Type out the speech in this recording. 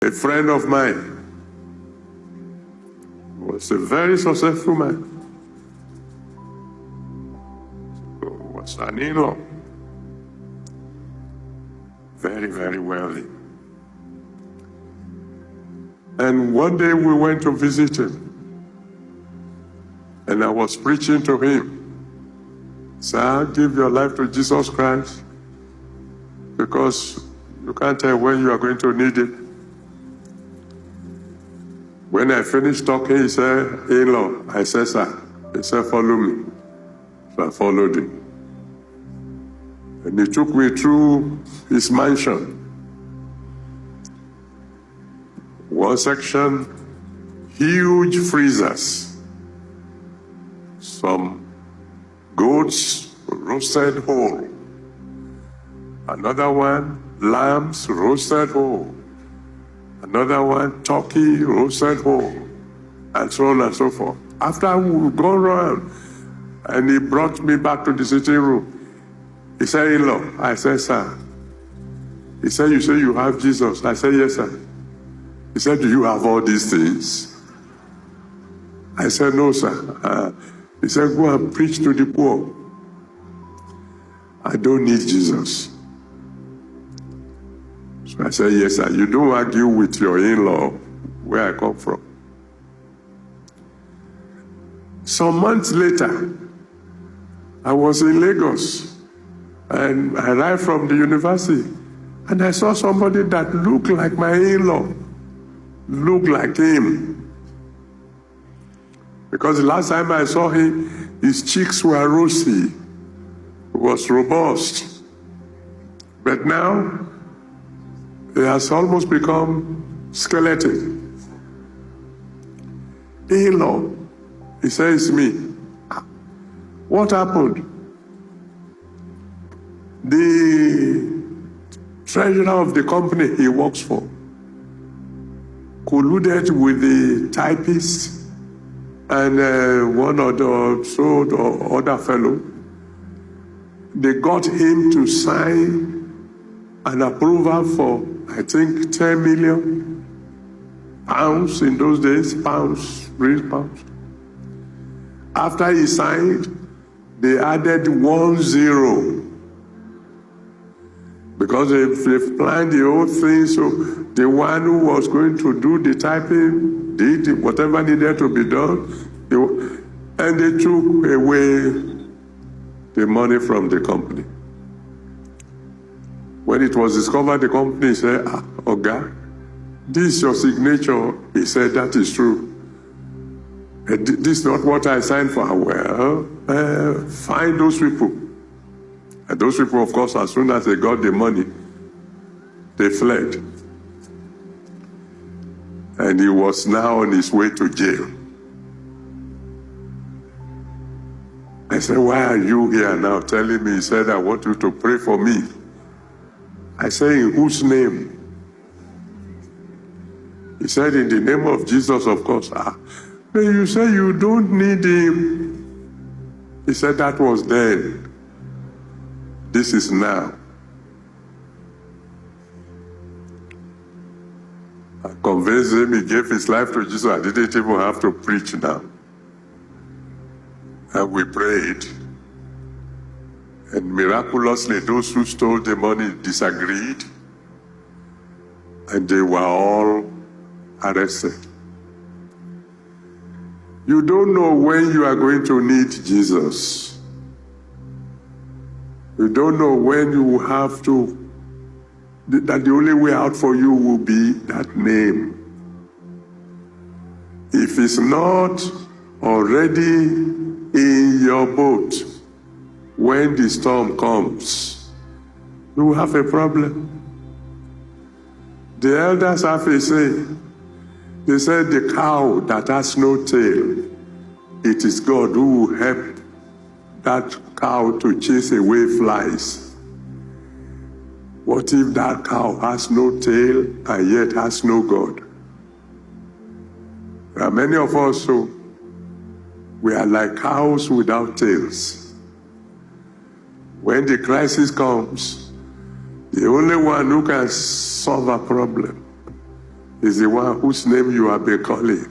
A friend of mine was a very successful man. Was an in-law. Very, very wealthy. And one day we went to visit him. And I was preaching to him. Sir, give your life to Jesus Christ, because you can't tell when you are going to need it. When I finished talking, he said, in-law. I said, sir. He said, follow me. So I followed him. And he took me through his mansion. One section, huge freezers. Some goats roasted whole. Another one, lambs roasted whole. Another one, turkey roasted whole. And so on and so forth. After we go around, and he brought me back to the sitting room. He said, in-law. I said, sir. He said, you say you have Jesus. I said, yes, sir. He said, do you have all these things? I said, no, sir. He said, go and preach to the poor. I don't need Jesus. So I said, yes, sir. You don't argue with your in-law where I come from. Some months later, I was in Lagos. And I arrived from the university, and I saw somebody that looked like my in-law, looked like him. Because the last time I saw him, his cheeks were rosy, he was robust. But now, he has almost become skeleton. In-law, he says to me, what happened? The treasurer of the company he works for colluded with the typist and one other other fellow. They got him to sign an approval for, I think, 10 million pounds in those days, British pounds. After he signed, they added 10. Because they've planned the whole thing, so the one who was going to do the typing did whatever needed to be done, and they took away the money from the company. When it was discovered, the company said, Oga, this is your signature. He said, that is true. This is not what I signed for. Well, find those people. And those people, of course, as soon as they got the money, they fled. And he was now on his way to jail. I said, why are you here now telling me? He said, I want you to pray for me. I said, in whose name? He said, in the name of Jesus, of course. But you say you don't need him. He said, that was then. This is now. I convinced him, he gave his life to Jesus. I didn't even have to preach now. And we prayed. And miraculously, those who stole the money disagreed. And they were all arrested. You don't know when you are going to need Jesus. You don't know when you will have to, that the only way out for you will be that name. If it's not already in your boat, when the storm comes, you will have a problem. The elders have a saying. They said the cow that has no tail, it is God who will help that cow to chase away flies. What if that cow has no tail and yet has no God? There are many of us who we are like cows without tails. When the crisis comes, the only one who can solve a problem is the one whose name you have been calling.